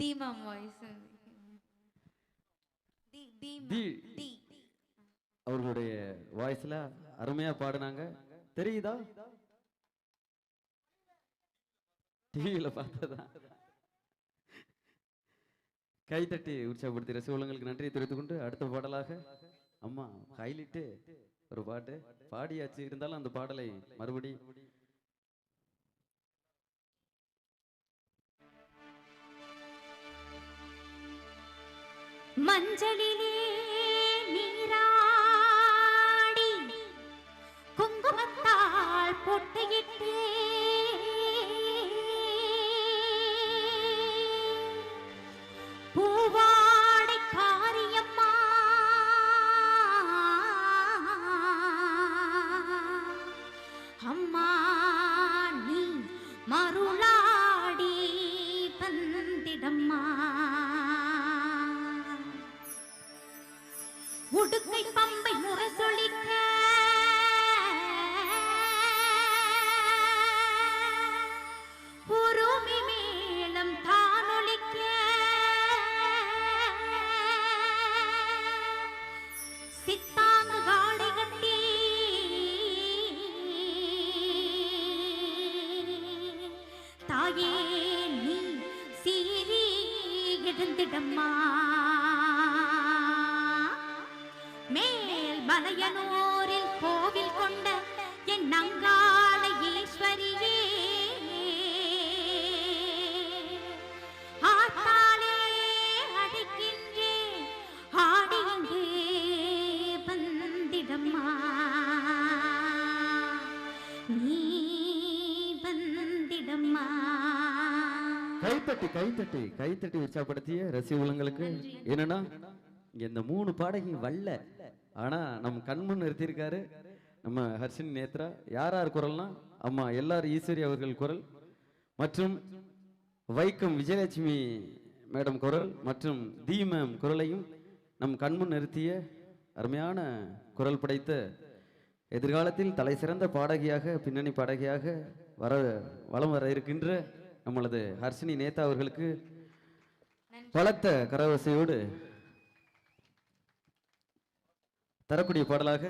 தீமம் voice அவர்களுடைய வாய்ஸ்ல அருமையா பாடுனாங்க. தெரியுதா? டிவியில பார்த்ததா? கைத்தட்டி உற்சாகப்படுத்தி ரசிகர்களுக்கு நன்றியை தெரிவித்துக் கொண்டு அடுத்த பாடலாக அம்மா ஹைலைட்டு ஒரு பாட்டு பாடியாச்சு. இருந்தாலும் அந்த பாடலை மறுபடி மஞ்சளிலே நீராடி குங்குமத்தால் பொட்டையிட்டு பூவாடை காரியம்மா அம்மா நீ மருளாடி வந்திடம்மா உடுக்கை பம்பை முரசொலிக்க உருமி மேளம் தானொலிக்க சித்தாங்கு காடை கட்டி தாயே நீ சீறி எழுந்திடம்மா மேல் மலையனூரில் கோவில் கொண்ட என் நங்காள ஈஸ்வரியே ஆத்தாலே அடிக்கின்றே ஆடிங்கே வந்திடம்மா நீ வந்திடம்மா. கைத்தட்டி கைத்தட்டி கைத்தட்டி உற்சாகப்படுத்திய ரசிகர்களுக்கு என்னன்னா இந்த 3 பாடகி வல்ல, ஆனா நம்ம கண்முன் நிறுத்தியிருக்காரு நம்ம ஹர்ஷினி நேத்ரா. யார் யார் குரல்னா அம்மா எல்லாரும் ஈஸ்வரி அவர்கள் குரல் மற்றும் வைக்கம் விஜயலட்சுமி மேடம் குரல் மற்றும் தி மேம் குரலையும் நம் கண்முன் நிறுத்திய அருமையான குரல் படைத்த எதிர்காலத்தில் தலை சிறந்த பாடகியாக பின்னணி பாடகியாக வலம் வர இருக்கின்ற நம்மளது ஹர்ஷினி நேதா அவர்களுக்கு பலத்த கரவசையோடு தரக்கூடிய பாடலாக